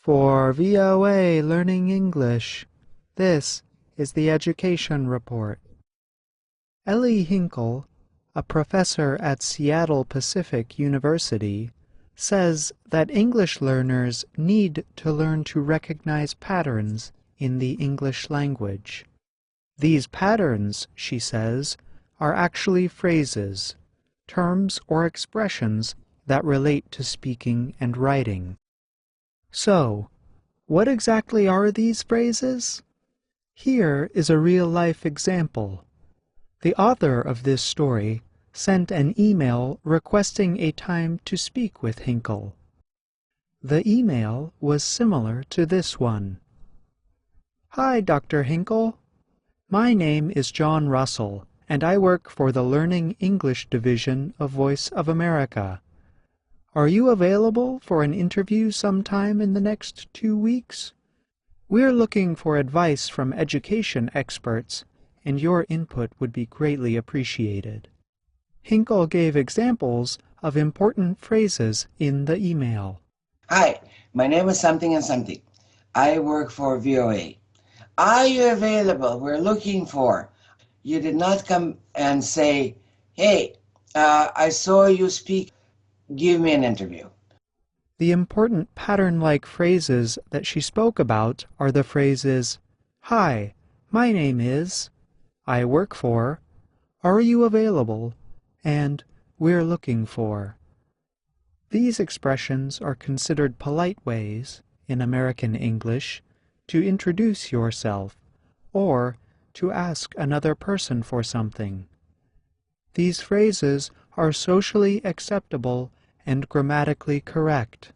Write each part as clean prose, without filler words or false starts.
For VOA Learning English, this is the Education Report. Ellie Hinkle, a professor at Seattle Pacific University, says that English learners need to learn to recognize patterns in the English language. These patterns, she says, are actually phrases, terms or expressions that relate to speaking and writing. So, what exactly are these phrases? Here is a real-life example. The author of this story sent an email requesting a time to speak with Hinkle. The email was similar to this one. Hi, Dr. Hinkle. My name is John Russell, and I work for the Learning English Division of Voice of America. Are you available for an interview sometime in the next 2 weeks? We're looking for advice from education experts, and your input would be greatly appreciated. Hinkle gave examples of important phrases in the email. Hi, my name is something and something. I work for VOA. Are you available? We're looking for. You did not come and say, hey, I saw you speak. Give me an interview. The important pattern-like phrases that she spoke about are the phrases, Hi, my name is, I work for, Are you available, and We're looking for. These expressions are considered polite ways, in American English, to introduce yourself, or to ask another person for something. These phrases are socially acceptable and grammatically correct.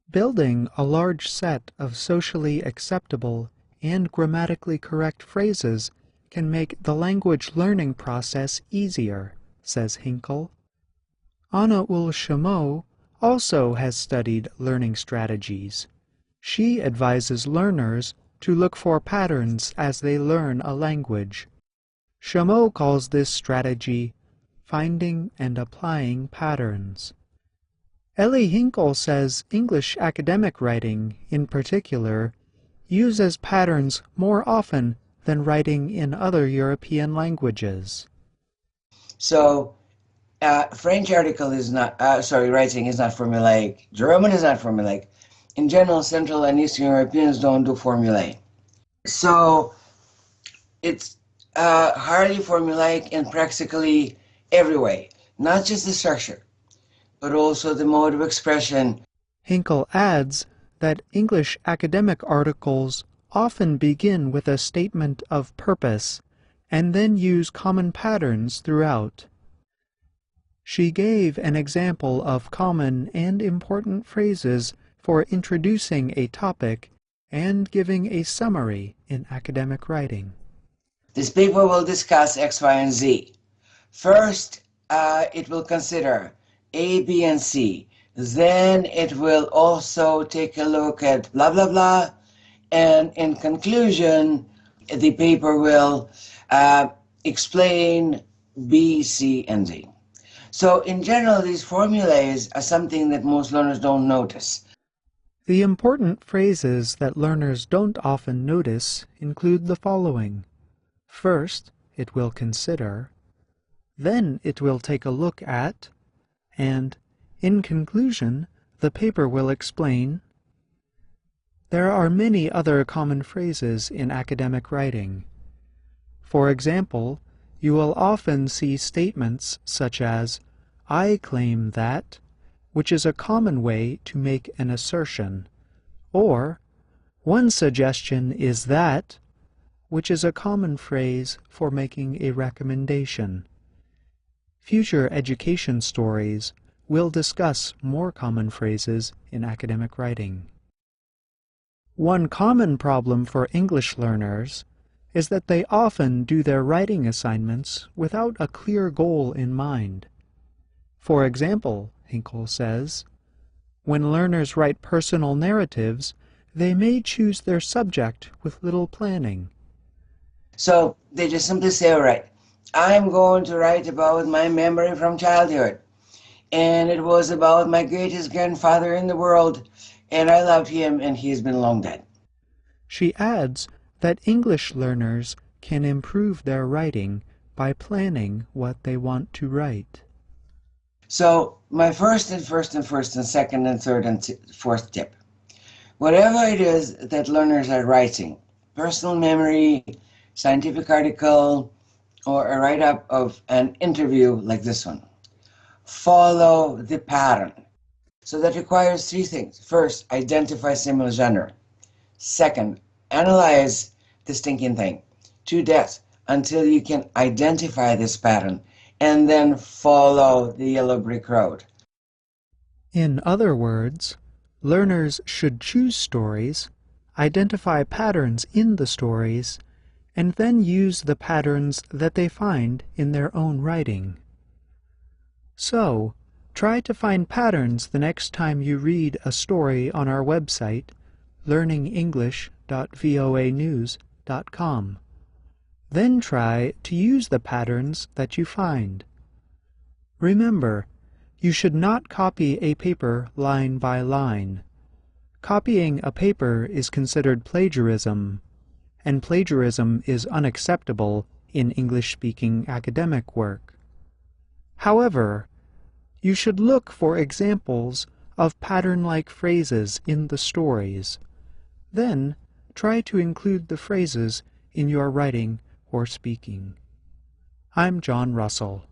Building a large set of socially acceptable and grammatically correct phrases can make the language learning process easier, says Hinkle. Anna Ul-Shamo also has studied learning strategies. She advises learners to look for patterns as they learn a language. Shamo calls this strategy finding and applying patterns. Ellie Hinkle says English academic writing, in particular, uses patterns more often than writing in other European languages. So, French article is not, writing is not formulaic. German is not formulaic. In general, Central and Eastern Europeans don't do formulae. So, it's hardly formulaic in practically every way, not just the structure, but also the mode of expression. Hinkle adds that English academic articles often begin with a statement of purpose and then use common patterns throughout. She gave an example of common and important phrases for introducing a topic and giving a summary in academic writing. This paper will discuss X, Y, and Z. First, it will consider A, B, and C. Then it will also take a look at blah, blah, blah. And in conclusion, the paper will explain B, C, and D. So in general, these formulas are something that most learners don't notice. The important phrases that learners don't often notice include the following. First, it will consider, then it will take a look at, and, in conclusion, the paper will explain. There are many other common phrases in academic writing. For example, you will often see statements such as, I claim that, which is a common way to make an assertion, or, one suggestion is that, which is a common phrase for making a recommendation. Future education stories will discuss more common phrases in academic writing. One common problem for English learners is that they often do their writing assignments without a clear goal in mind. For example, Hinkle says, when learners write personal narratives, they may choose their subject with little planning. So they just simply say, all right, I'm going to write about my memory from childhood. And it was about my greatest grandfather in the world and I loved him, and he has been long dead. She adds that English learners can improve their writing by planning what they want to write. So my first and second and third and fourth tip. Whatever it is that learners are writing, personal memory, scientific article, or a write-up of an interview like this one, follow the pattern. So that requires three things. First, identify similar genre. Second, analyze the stinking thing to death until you can identify this pattern, and then follow the yellow brick road. In other words, learners should choose stories, identify patterns in the stories, and then use the patterns that they find in their own writing. So, try to find patterns the next time you read a story on our website, learningenglish.voanews.com. Then try to use the patterns that you find. Remember, you should not copy a paper line by line. Copying a paper is considered plagiarism, and plagiarism is unacceptable in English-speaking academic work. However, you should look for examples of pattern-like phrases in the stories. Then, try to include the phrases in your writing or speaking. I'm John Russell.